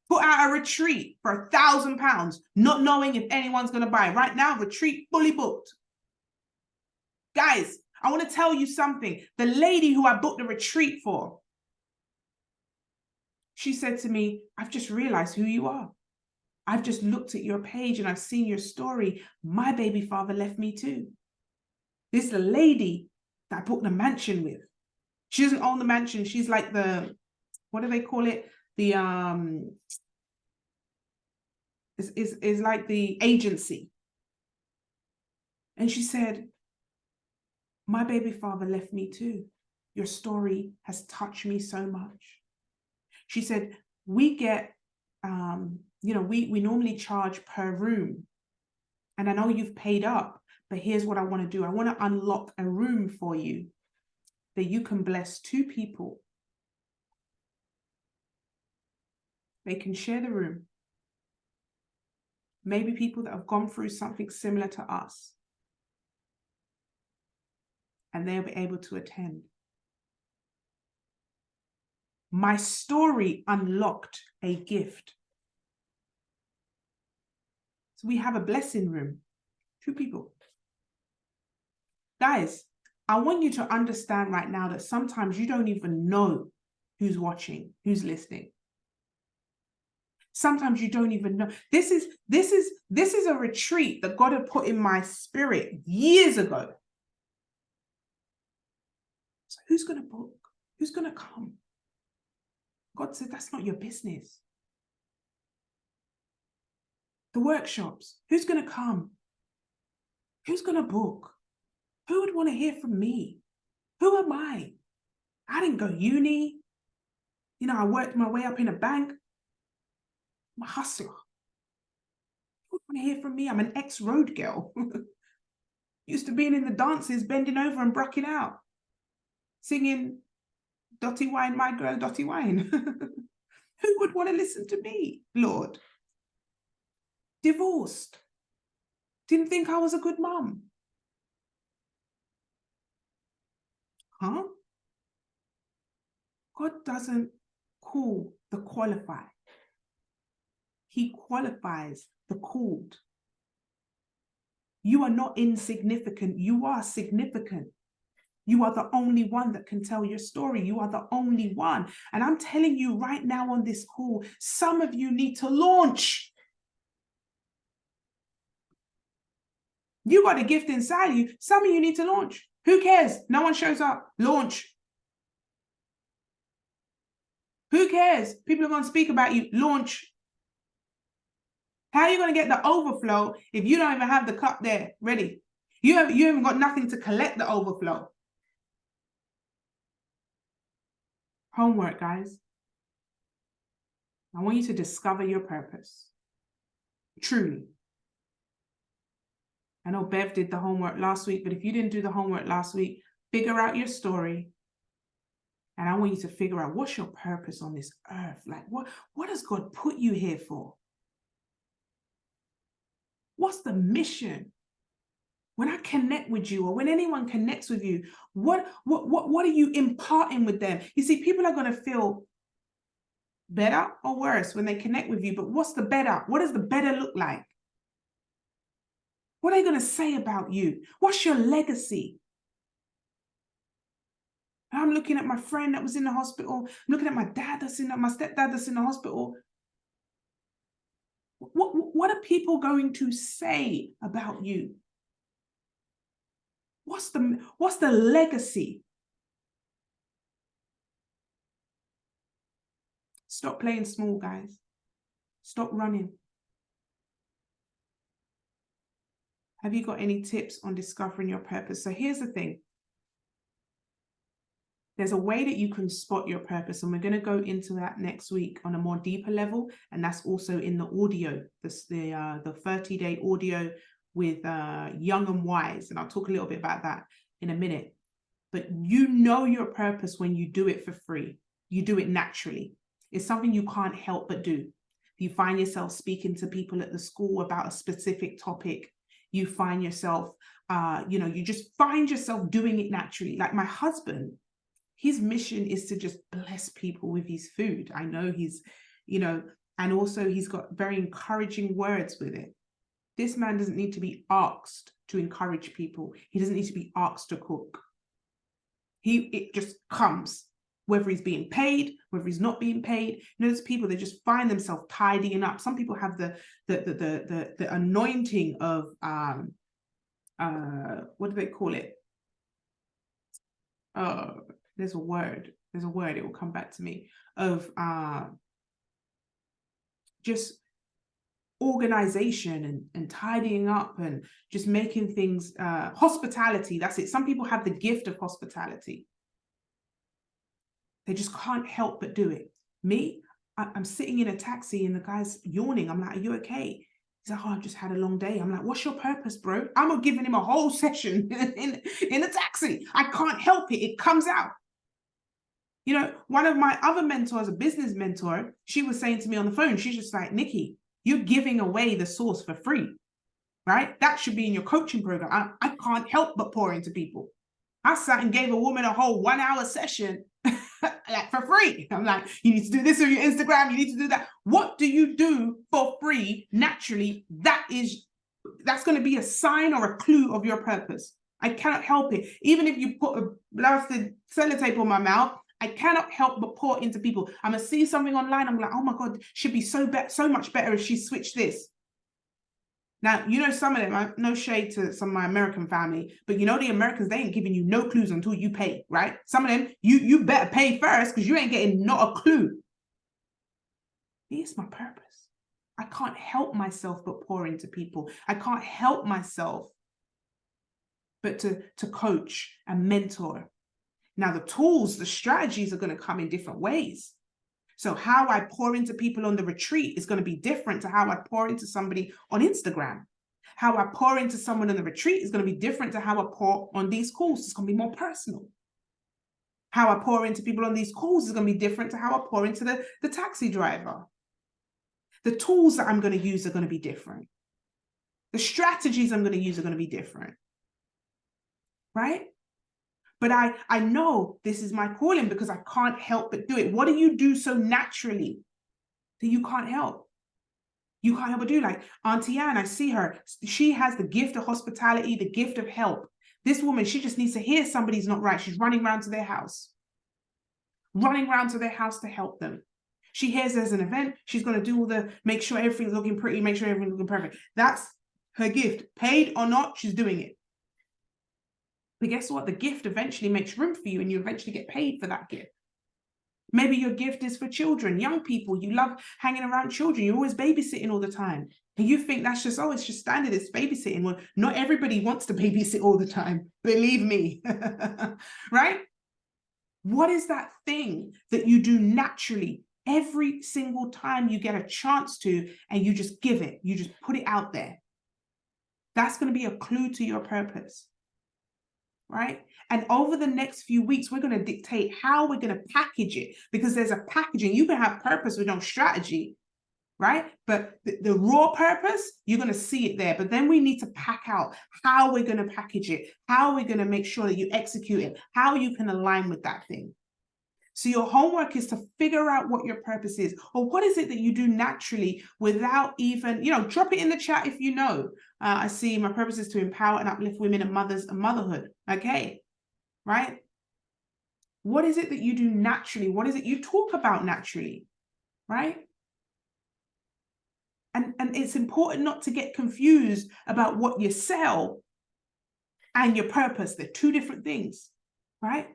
A: Put out a retreat for £1,000, not knowing if anyone's going to buy. Right now, retreat fully booked. Guys, I want to tell you something. The lady who I booked the retreat for, she said to me, I've just realized who you are. I've just looked at your page and I've seen your story. My baby father left me too. This is the lady that I booked the mansion with. She doesn't own the mansion. She's like the, what do they call it? The, is like the agency. And she said, my baby father left me too. Your story has touched me so much. She said, we get, we normally charge per room. And I know you've paid up, but here's what I want to do. I want to unlock a room for you that you can bless 2 people. They can share the room. Maybe people that have gone through something similar to us. And they'll be able to attend. My story unlocked a gift. So we have a blessing room, 2 people. Guys, I want you to understand right now that sometimes you don't even know who's watching, who's listening. Sometimes you don't even know. This is a retreat that God had put in my spirit years ago. So who's going to book? Who's going to come? God said, that's not your business. The workshops, who's going to come? Who's going to book? Who would want to hear from me? Who am I? I didn't go uni. I worked my way up in a bank. I'm a hustler. Who would want to hear from me? I'm an ex-road girl. Used to being in the dances, bending over and brocking out. Singing, Dotty Wine, my girl, Dotty Wine. Who would want to listen to me, Lord? Divorced. Didn't think I was a good mom. Huh? God doesn't call the qualified. He qualifies the called. You are not insignificant. You are significant. You are the only one that can tell your story. You are the only one. And I'm telling you right now on this call, some of you need to launch. You got a gift inside you. Some of you need to launch. Who cares? No one shows up. Launch. Who cares? People are going to speak about you. Launch. How are you going to get the overflow if you don't even have the cup there ready? You haven't got nothing to collect the overflow. Homework, guys. I want you to discover your purpose. Truly. I know Bev did the homework last week, but if you didn't do the homework last week, figure out your story. And I want you to figure out what's your purpose on this earth. Like, what does God put you here for? What's the mission? When I connect with you, or when anyone connects with you, what are you imparting with them? You see, people are going to feel better or worse when they connect with you, but what's the better? What does the better look like? What are they going to say about you? What's your legacy? I'm looking at my friend that was in the hospital, looking at my dad my stepdad that's in the hospital. What are people going to say about you? What's the legacy? Stop playing small, guys. Stop running. Have you got any tips on discovering your purpose? So here's the thing. There's a way that you can spot your purpose, and we're going to go into that next week on a more deeper level, and that's also in the audio, the 30-day audio with Young and Wise, and I'll talk a little bit about that in a minute. But you know your purpose when you do it for free. You do it naturally. It's something you can't help but do. You find yourself speaking to people at the school about a specific topic. You find yourself, you just find yourself doing it naturally. Like my husband, his mission is to just bless people with his food. I know he's, and also he's got very encouraging words with it. This man doesn't need to be asked to encourage people. He doesn't need to be asked to cook. It just comes, whether he's being paid, whether he's not being paid. There's people that just find themselves tidying up. Some people have the anointing of what do they call it? There's a word, it will come back to me, of just organization and tidying up and just making things, hospitality, that's it. Some people have the gift of hospitality. They just can't help but do it. Me, I'm sitting in a taxi and the guy's yawning. I'm like, are you okay? He's like, oh, I've just had a long day. I'm like, what's your purpose, bro? I'm giving him a whole session in the taxi. I can't help it. It comes out. One of my other mentors, a business mentor, she was saying to me on the phone, she's just like, Nikki, you're giving away the source for free, right? That should be in your coaching program. I can't help but pour into people. I sat and gave a woman a whole 1-hour session like for free. I'm like, you need to do this on your Instagram. You need to do that. What do you do for free naturally? That's going to be a sign or a clue of your purpose. I cannot help it. Even if you put a blasted sellotape on my mouth, I cannot help but pour into people. I'm going to see something online. I'm like, oh my God, she'd be so much better if she switched this. Now, some of them, no shade to some of my American family, but the Americans, they ain't giving you no clues until you pay, right? Some of them, you better pay first because you ain't getting not a clue. Here's my purpose. I can't help myself but pour into people. I can't help myself but to coach and mentor. Now, the tools, the strategies are going to come in different ways. So how I pour into people on the retreat is going to be different to how I pour into somebody on Instagram. How I pour into someone on the retreat is going to be different to how I pour on these calls. It's going to be more personal. How I pour into people on these calls is going to be different to how I pour into the taxi driver. The tools that I'm going to use are going to be different. The strategies I'm going to use are going to be different. Right? But I know this is my calling because I can't help but do it. What do you do so naturally that you can't help? You can't help but do. Like Auntie Anne, I see her. She has the gift of hospitality, the gift of help. This woman, she just needs to hear somebody's not right. She's running around to their house. Running around to their house to help them. She hears there's an event. She's going to do all the, make sure everything's looking pretty, make sure everything's looking perfect. That's her gift. Paid or not, she's doing it. But guess what? The gift eventually makes room for you and you eventually get paid for that gift. Maybe your gift is for children, young people. You love hanging around children. You're always babysitting all the time. And you think that's just, oh, it's just standard, it's babysitting. Well, not everybody wants to babysit all the time. Believe me, right? What is that thing that you do naturally every single time you get a chance to, and you just give it, you just put it out there? That's going to be a clue to your purpose, right? And over the next few weeks, we're going to dictate how we're going to package it, because there's a packaging. You can have purpose with no strategy, right? But the raw purpose, you're going to see it there. But then we need to pack out how we're going to package it, how we're going to make sure that you execute it, how you can align with that thing. So your homework is to figure out what your purpose is, or what is it that you do naturally without even, drop it in the chat if you know. I see my purpose is to empower and uplift women and mothers and motherhood. Okay, right? What is it that you do naturally? What is it you talk about naturally, right? And it's important not to get confused about what you sell and your purpose. They're two different things, right?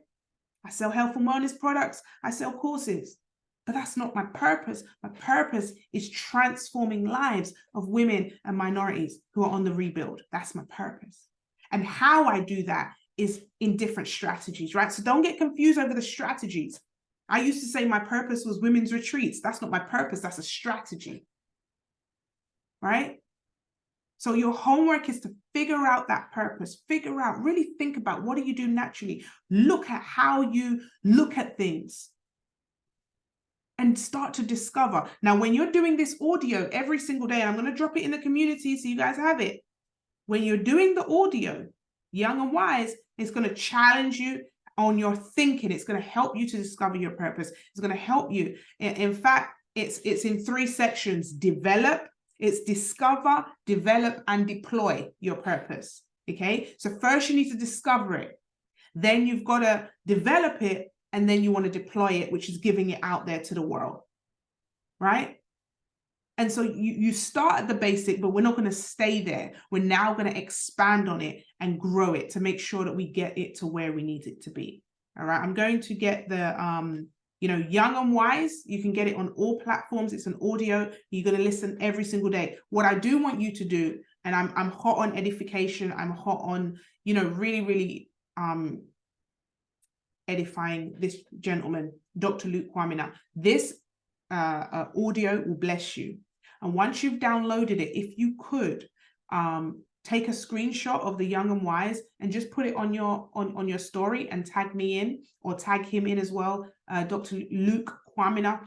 A: I sell health and wellness products. I sell courses, but that's not my purpose. My purpose is transforming lives of women and minorities who are on the rebuild. That's my purpose. And how I do that is in different strategies, right? So don't get confused over the strategies. I used to say my purpose was women's retreats. That's not my purpose. That's a strategy, right? So your homework is to figure out that purpose, really think about what do you do naturally, look at how you look at things and start to discover. Now, when you're doing this audio every single day, I'm going to drop it in the community so you guys have it. When you're doing the audio, Young and Wise, it's going to challenge you on your thinking. It's going to help you to discover your purpose. It's going to help you. In fact, it's in 3 sections: develop, it's discover, develop, and deploy your purpose. Okay, so first you need to discover it, then you've got to develop it, and then you want to deploy it, which is giving it out there to the world, right? And so you start at the basic, but we're not going to stay there. We're now going to expand on it and grow it to make sure that we get it to where we need it to be. All right, I'm going to get the Young and Wise. You can get it on all platforms. It's an audio. You're going to listen every single day. What I do want you to do, and I'm hot on edification. I'm hot on, really, really edifying this gentleman, Dr. Luke Kwamina. This audio will bless you. And once you've downloaded it, if you could take a screenshot of the Young and Wise and just put it on your story and tag me in, or tag him in as well, Dr. Luke Kwamina,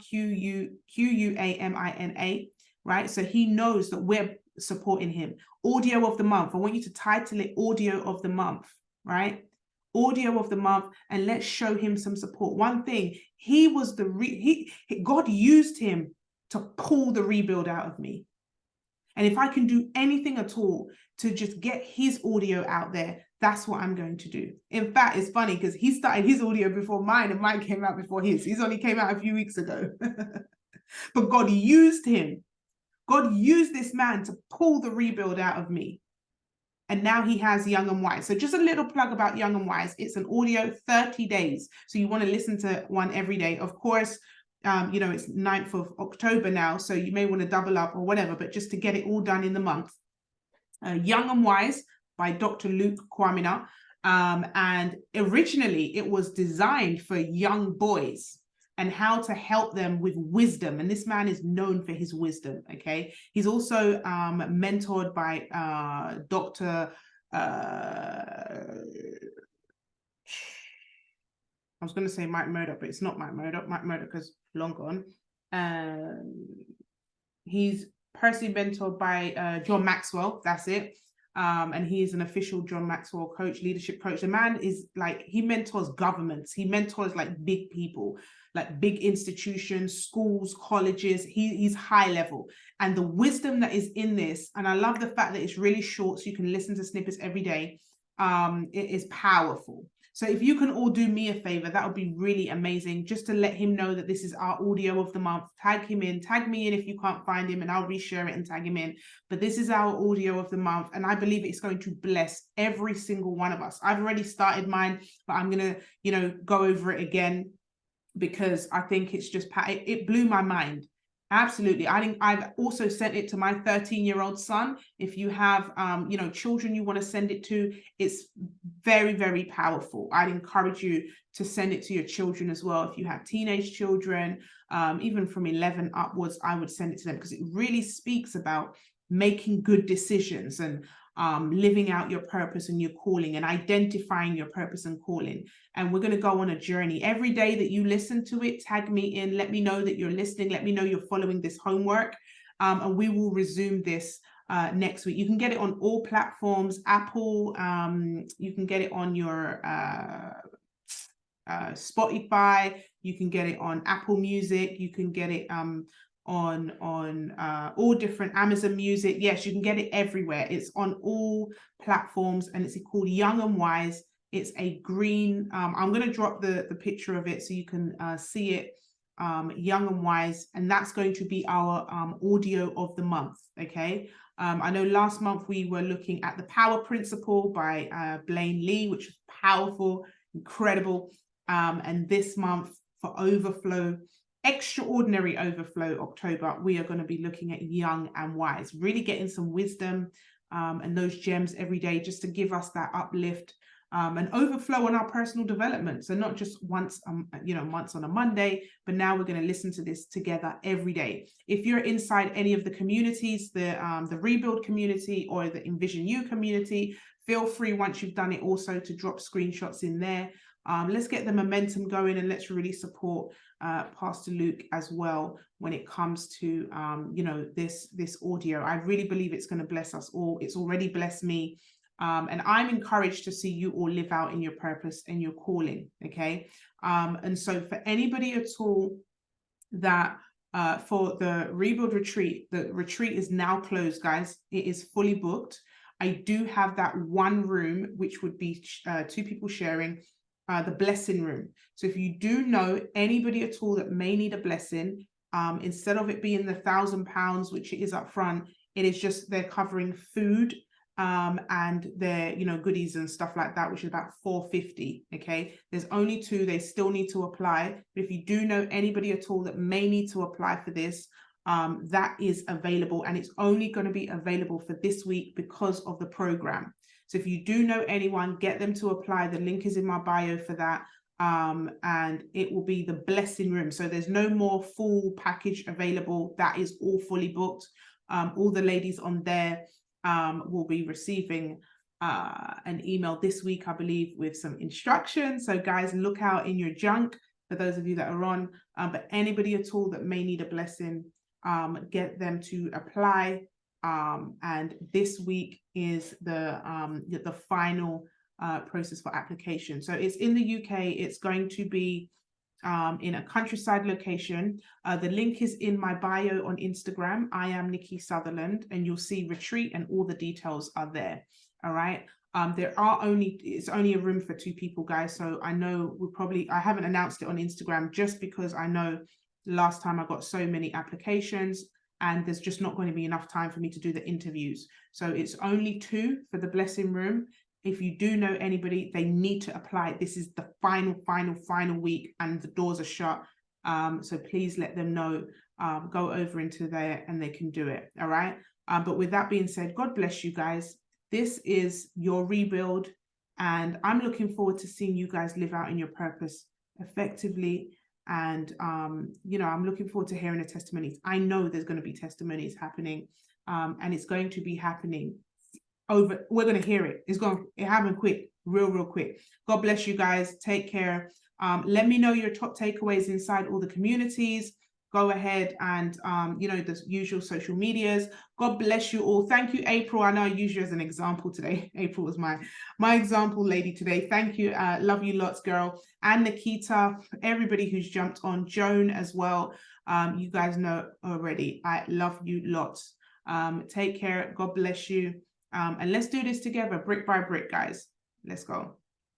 A: Quamina, right? So he knows that we're supporting him. Audio of the month. I want you to title it Audio of the Month, right? Audio of the month, and let's show him some support. One thing, he was God used him to pull the rebuild out of me. And if I can do anything at all to just get his audio out there, that's what I'm going to do. In fact, it's funny because he started his audio before mine, and mine came out before his. His only came out a few weeks ago. But God used him. God used this man to pull the rebuild out of me. And now he has Young and Wise. So just a little plug about Young and Wise. It's an audio 30 days. So you want to listen to one every day. Of course, it's 9th of October now, so you may want to double up or whatever, but just to get it all done in the month. Young and Wise by Dr. Luke Kwamina. And originally it was designed for young boys and how to help them with wisdom. And this man is known for his wisdom, okay? He's also mentored by Dr. I was going to say Mike Murdoch, but it's not Mike Murdoch. Mike Murdoch is long gone. He's personally mentored by John Maxwell. That's it. and he is an official John Maxwell coach, leadership coach. The man is like, he mentors governments, he mentors like big people, like big institutions, schools, colleges. He's high level, and the wisdom that is in this, and I love the fact that it's really short, so you can listen to snippets every day. It is powerful. So if you can all do me a favor, that would be really amazing, just to let him know that this is our audio of the month. Tag him in, tag me in if you can't find him, and I'll reshare it and tag him in. But this is our audio of the month, and I believe it's going to bless every single one of us. I've already started mine, but I'm gonna, go over it again, because I think it's just, it blew my mind. Absolutely. I think I've also sent it to my 13-year-old son. If you have, children you want to send it to, it's very, very powerful. I'd encourage you to send it to your children as well. If you have teenage children, even from 11 upwards, I would send it to them, because it really speaks about making good decisions and living out your purpose and your calling, and identifying your purpose and calling. And we're going to go on a journey. Every day that you listen to it, tag me in, let me know that you're listening, let me know you're following this homework, and we will resume this next week. You can get it on all platforms. Apple, you can get it on your Spotify, you can get it on Apple Music, you can get it on all different Amazon Music. Yes, you can get it everywhere. It's on all platforms, and it's called Young and Wise. It's a green, I'm going to drop the picture of it so you can see it. Young and Wise, and that's going to be our audio of the month. Okay. I know last month we were looking at The Power Principle by Blaine Lee, which is powerful, incredible. And this month for Overflow, Extraordinary Overflow October, we are going to be looking at Young and Wise, really getting some wisdom and those gems every day, just to give us that uplift and overflow on our personal development. So not just once on a Monday, but now we're going to listen to this together every day. If you're inside any of the communities, the Rebuild community or the Envision You community, feel free, once you've done it, also to drop screenshots in there. Let's get the momentum going, and let's really support Pastor Luke as well when it comes to this audio. I really believe it's going to bless us all. It's already blessed me, and I'm encouraged to see you all live out in your purpose and your calling. Okay, and so for anybody at all that for the Rebuild retreat, the retreat is now closed, guys. It is fully booked. I do have that one room, which would be 2 people sharing. The blessing room. So if you do know anybody at all that may need a blessing, instead of it being the £1,000, which it is up front, it is just they're covering food and their goodies and stuff like that, which is about $450. Okay, there's only 2. They still need to apply, but if you do know anybody at all that may need to apply for this, that is available, and it's only going to be available for this week because of the program. So if you do know anyone, get them to apply. The link is in my bio for that. And it will be the blessing room. So there's no more full package available. That is all fully booked. All the ladies on there will be receiving an email this week, I believe, with some instructions. So guys, look out in your junk for those of you that are on. But anybody at all that may need a blessing, get them to apply. And this week is the final process for application. So it's in the UK. It's going to be in a countryside location. The link is in my bio on Instagram. I am Nikki Sutherland, and you'll see retreat and all the details are there. All right. It's only a room for 2 people, guys. So I know I haven't announced it on Instagram, just because I know last time I got so many applications, and there's just not going to be enough time for me to do the interviews. So it's only 2 for the blessing room. If you do know anybody, they need to apply. This is the final week, and the doors are shut. So please let them know. Go over into there and they can do it. All right. But with that being said, God bless you guys. This is your rebuild, and I'm looking forward to seeing you guys live out in your purpose effectively. And I'm looking forward to hearing the testimonies. I know there's going to be testimonies happening, and it's going to be happening we're going to hear it. It happened quick, real quick. God bless you guys. Take care. Let me know your top takeaways inside all the communities. go ahead and, you know, the usual social medias. God bless you all. Thank you, April. I know I use you as an example today. April was my example lady today. Thank you. Love you lots, girl. And Nikita, everybody who's jumped on, Joan as well. You guys know already. I love you lots. Take care. God bless you. And let's do this together, brick by brick, guys. Let's go.